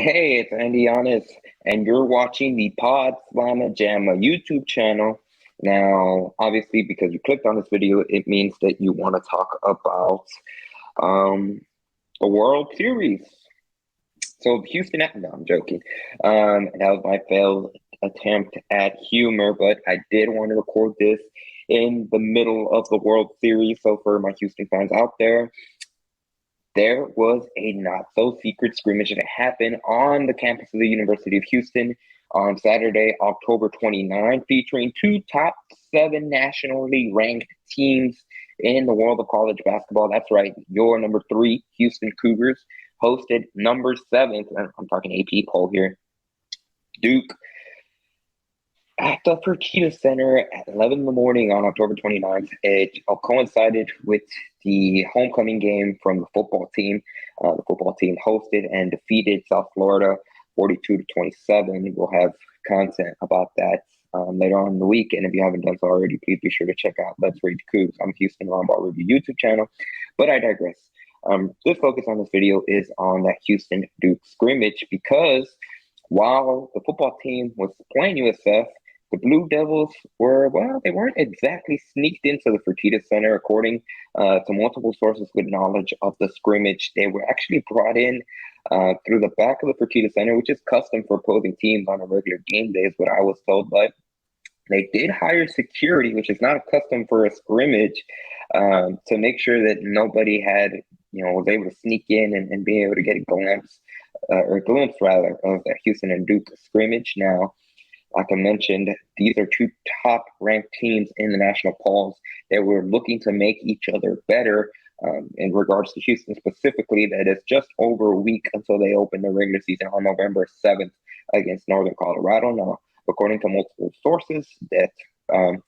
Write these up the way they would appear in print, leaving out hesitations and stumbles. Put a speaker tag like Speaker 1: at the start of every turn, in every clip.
Speaker 1: Hey, it's Andy Yanez, and you're watching the Pod Slamma Jamma YouTube channel. Now, obviously, because you clicked on this video, it means that you want to talk about um, the World Series. So, Houston, no, I'm joking. That was my failed attempt at humor, but I did want to record this in the middle of the World Series. So, for my Houston fans out there was a not so secret scrimmage that happened on the campus of the University of Houston on Saturday, October 29, featuring two top seven nationally ranked teams in the world of college basketball. That's right, your number three, Houston Cougars, hosted number seven, I'm talking AP poll here, Duke, at the Fertitta Center at 11 in the morning on October 29th. It coincided with the homecoming game from the football team. The football team hosted and defeated South Florida 42 to 27. We'll have content about that later on in the week. And if you haven't done so already, please be sure to check out Let's Read the Cougs on the Houston Lombard Review YouTube channel. But I digress. This focus on this video is on that Houston Duke scrimmage because while the football team was playing USF, the Blue Devils they weren't exactly sneaked into the Fertitta Center, according to multiple sources with knowledge of the scrimmage. They were actually brought in through the back of the Fertitta Center, which is custom for opposing teams on a regular game day, is what I was told. But they did hire security, which is not a custom for a scrimmage, to make sure that nobody was able to sneak in and be able to get a glimpse rather, of the Houston and Duke scrimmage. Now, like I mentioned, these are two top ranked teams in the national polls that were looking to make each other better. In regards to Houston specifically, that is just over a week until they open the regular season on November 7th against Northern Colorado. Now, according to multiple sources that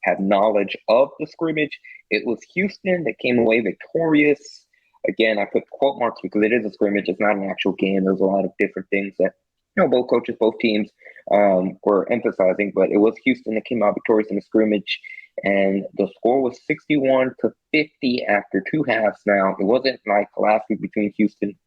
Speaker 1: have knowledge of the scrimmage, it was Houston that came away victorious. Again, I put quote marks because it is a scrimmage. It's not an actual game. There's a lot of different things that both coaches, both teams were emphasizing, but it was Houston that came out victorious in the scrimmage, and the score was 61 to 50 after two halves. Now, it wasn't like last week between Houston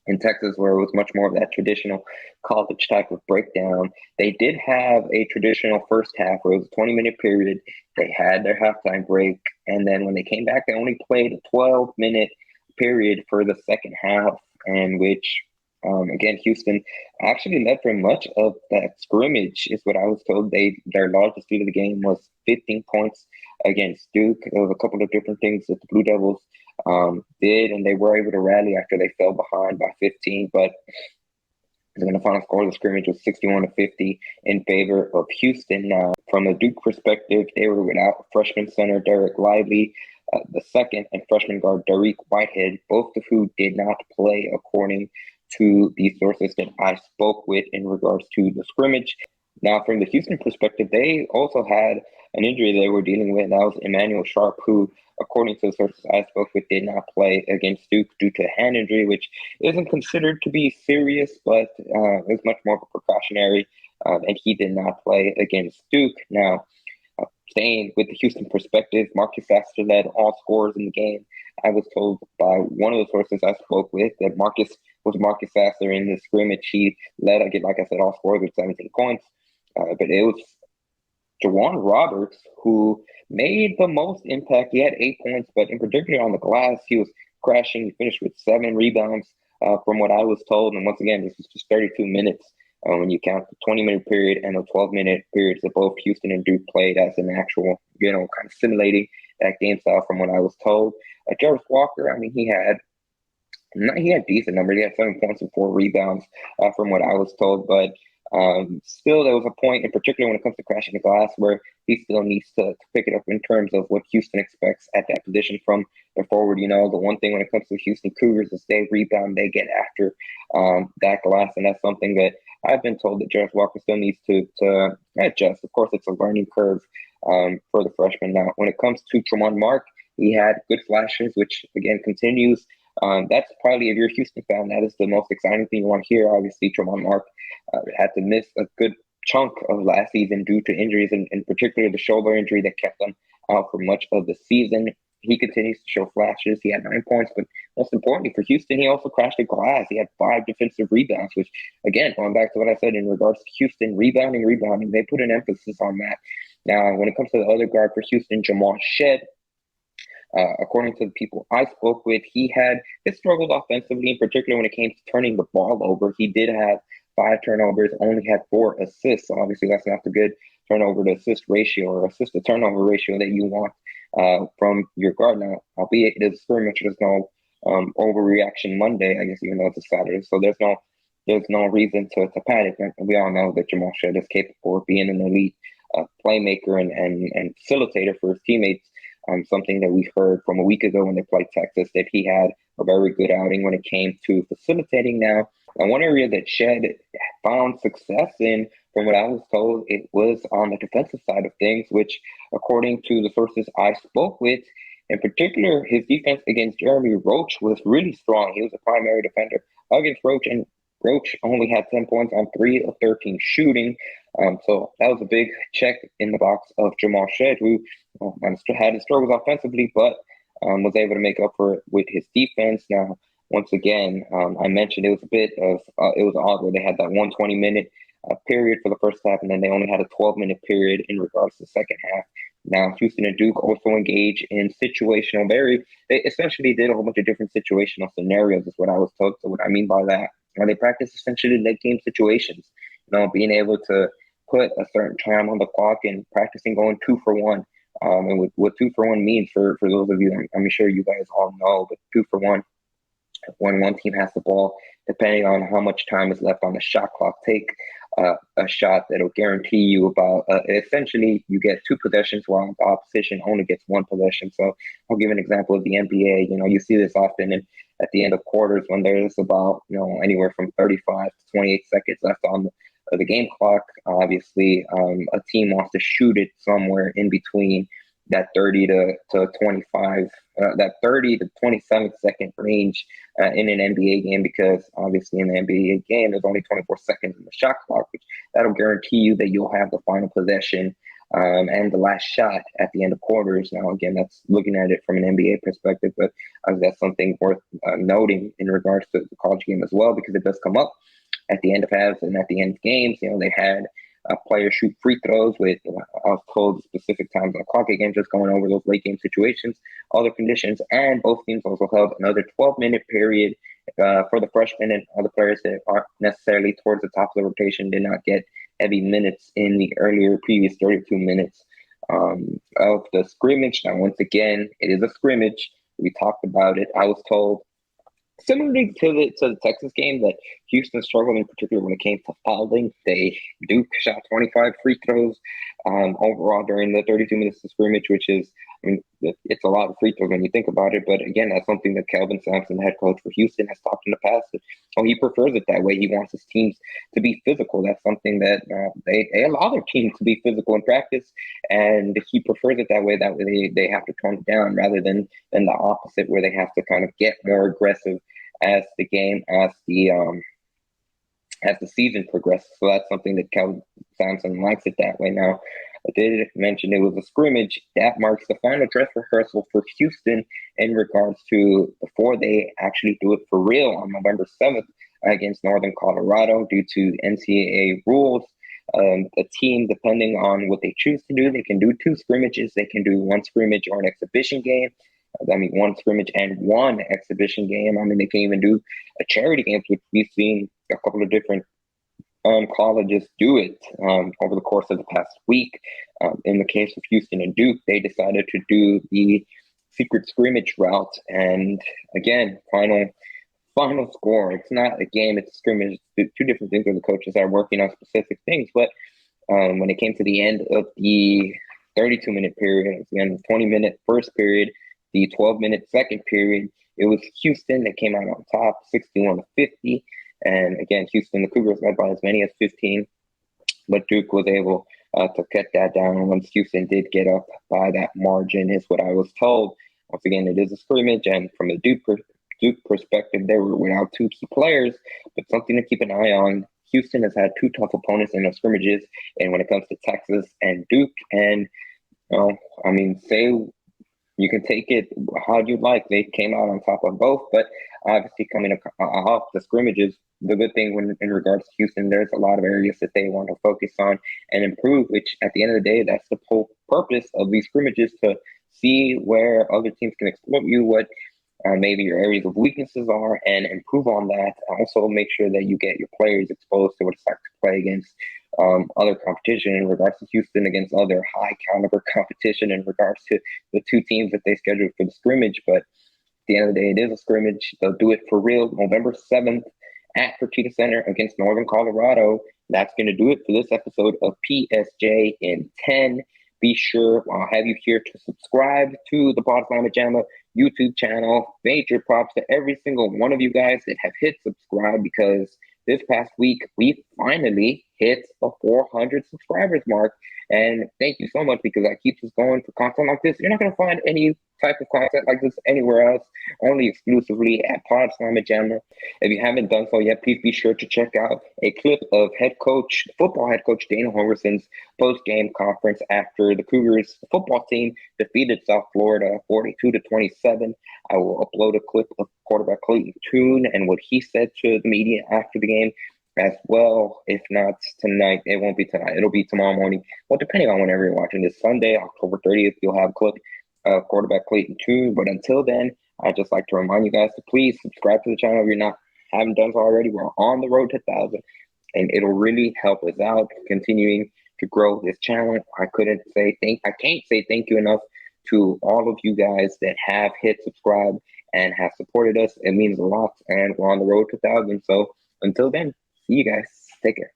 Speaker 1: and Texas, where it was much more of that traditional college type of breakdown. They did have a traditional first half where it was a 20-minute period. They had their halftime break, and then when they came back, they only played a 12-minute period for the second half, and which again, Houston actually led for much of that scrimmage, is what I was told. Their largest lead of the game was 15 points against Duke. There was a couple of different things that the Blue Devils did, and they were able to rally after they fell behind by 15. But the final score of the scrimmage was 61 to 50 in favor of Houston. Now, from a Duke perspective, they were without freshman center Derek Lively, the second, and freshman guard Dariq Whitehead, both of who did not play, according to the sources that I spoke with in regards to the scrimmage. Now, from the Houston perspective, they also had an injury they were dealing with. That was Emmanuel Sharp, who, according to the sources I spoke with, did not play against Duke due to a hand injury, which isn't considered to be serious, but is much more of a precautionary, and he did not play against Duke. Now, staying with the Houston perspective, Marcus Sasser led all scorers in the game. I was told by one of the sources I spoke with that Marcus Sasser in the scrimmage. He led, like I said, all scorers with 17 points. But it was Jawan Roberts who made the most impact. He had 8 points, but in particular on the glass, he was crashing. He finished with 7 rebounds from what I was told. And once again, this was just 32 minutes when you count the 20-minute period and the 12-minute periods that both Houston and Duke played as an actual, kind of simulating that game style from what I was told. Jarvis Walker, I mean, he had decent numbers. He had 7 points and 4 rebounds from what I was told. But still, there was a point in particular when it comes to crashing the glass where he still needs to pick it up in terms of what Houston expects at that position from their forward. The one thing when it comes to Houston Cougars is they rebound, they get after that glass. And that's something that I've been told that Jarvis Walker still needs to adjust. Of course, it's a learning curve for the freshman. Now, when it comes to Tremont Mark, he had good flashes, which again continues. That's probably, if you're a Houston fan, that is the most exciting thing you want to hear. Obviously, Tremont Mark had to miss a good chunk of last season due to injuries, and in particular the shoulder injury that kept him out for much of the season. He continues to show flashes. He had 9 points, but most importantly for Houston, he also crashed the glass. He had 5 defensive rebounds, which, again, going back to what I said in regards to Houston rebounding, they put an emphasis on that. Now, when it comes to the other guard for Houston, Jamal Shed, according to the people I spoke with, he struggled offensively, in particular when it came to turning the ball over. He did have 5 turnovers, only had 4 assists. So obviously, that's not the good turnover to assist ratio or assist to turnover ratio that you want from your guard. Now, albeit it is scrimmage, there's no overreaction Monday, I guess, even though it's a Saturday. So there's no reason to panic. And we all know that Jamal Shed is capable of being an elite playmaker and facilitator for his teammates. Something that we heard from a week ago when they played Texas, that he had a very good outing when it came to facilitating. Now, one area that Shed found success in, from what I was told, it was on the defensive side of things, which, according to the sources I spoke with, in particular, his defense against Jeremy Roach was really strong. He was a primary defender against Roach, and Roach only had 10 points on 3 of 13 shooting. So that was a big check in the box of Jamal Shed, who had his struggles offensively, but was able to make up for it with his defense. Now, once again, I mentioned it was it was odd where they had that 120-minute period for the first half, and then they only had a 12-minute period in regards to the second half. Now, Houston and Duke also engage in they essentially did a whole bunch of different situational scenarios, is what I was told. So what I mean by that, they practice essentially late game situations, being able to put a certain time on the clock and practicing going 2-for-1. And what 2-for-1 means for those of you, I'm sure you guys all know, but 2-for-1, when one team has the ball, depending on how much time is left on the shot clock, take a shot that'll guarantee you about, essentially, you get 2 possessions while the opposition only gets 1 possession. So I'll give an example of the NBA. You see this often at the end of quarters when there's about, anywhere from 35 to 28 seconds left on the game clock. Obviously, a team wants to shoot it somewhere in between that 30 to 25, that 30 to 27 second range in an NBA game, because obviously in the NBA game, there's only 24 seconds in the shot clock, which that'll guarantee you that you'll have the final possession and the last shot at the end of quarters. Now, again, that's looking at it from an NBA perspective, but that's something worth noting in regards to the college game as well, because it does come up at the end of halves and at the end of games. They had players shoot free throws with, I was told, specific times on the clock, again, just going over those late game situations, other conditions, and both teams also held another 12-minute period for the freshmen and other players that aren't necessarily towards the top of the rotation, did not get heavy minutes in the previous 32 minutes of the scrimmage. Now, once again, it is a scrimmage. We talked about it. I was told, similarly to the Texas game, that Houston struggled in particular when it came to fouling. Duke shot 25 free throws overall during the 32 minutes of scrimmage, which is, it's a lot of free throws when you think about it. But again, that's something that Kelvin Sampson, the head coach for Houston, has talked in the past. He prefers it that way. He wants his teams to be physical. That's something that they allow their teams to be physical in practice, and he prefers it that way. That way they have to tone it down rather than the opposite, where they have to kind of get more aggressive as the season progresses. So that's something that Kelvin Sampson likes it that way. Now, I did mention it was a scrimmage. That marks the final dress rehearsal for Houston in regards to before they actually do it for real on November 7th against Northern Colorado. Due to NCAA rules, a team, depending on what they choose to do, they can do 2 scrimmages. They can do 1 scrimmage or an exhibition game. 1 scrimmage and 1 exhibition game. They can even do a charity game, which we've seen a couple of different colleges do it over the course of the past week. In the case of Houston and Duke, they decided to do the secret scrimmage route. And again, final score. It's not a game, it's a scrimmage. It's 2 different things where the coaches are working on specific things. But when it came to the end of the 32-minute period, the end of the 20-minute first period, the 12-minute second period, it was Houston that came out on top, 61-50. And again, Houston, the Cougars led by as many as 15, but Duke was able to cut that down once Houston did get up by that margin, is what I was told. Once again, it is a scrimmage, and from the Duke perspective, they were without 2 key players, but something to keep an eye on. Houston has had 2 tough opponents in those scrimmages, and when it comes to Texas and Duke, and say You can take it how you like. They came out on top of both, but obviously coming off the scrimmages, the good thing when in regards to Houston, there's a lot of areas that they want to focus on and improve, which at the end of the day, that's the whole purpose of these scrimmages, to see where other teams can exploit you, what maybe your areas of weaknesses are, and improve on that. Also, make sure that you get your players exposed to what it's like to play against other competition in regards to Houston, against other high caliber competition in regards to the two teams that they scheduled for the scrimmage. But at the end of the day, it is a scrimmage. They'll do it for real. November 7th at Fertitta Center against Northern Colorado. That's going to do it for this episode of PSJ in 10. Be sure, I'll have you here to subscribe to the Pod Slamma Jamma YouTube channel. Major props to every single one of you guys that have hit subscribe, because this past week we finally hit the 400 subscribers mark. And thank you so much, because that keeps us going for content like this. You're not going to find any type of content like this anywhere else, only exclusively at Pod Slamma Jamma. If you haven't done so yet, please be sure to check out a clip of football head coach Dana Holgerson's post-game conference after the Cougars football team defeated South Florida 42-27. I will upload a clip of quarterback Clayton Tune and what he said to the media after the game as well. If not tonight, it won't be tonight. It'll be tomorrow morning. Well, depending on whenever you're watching this, Sunday, October 30th, you'll have a clip of quarterback Clayton Tune. But until then, I'd just like to remind you guys to please subscribe to the channel if you're haven't done so already. We're on the road to 1,000, and it'll really help us out continuing to grow this channel. I can't say thank you enough to all of you guys that have hit subscribe and have supported us. It means a lot, and we're on the road to 1,000. So until then, see you guys. Take care.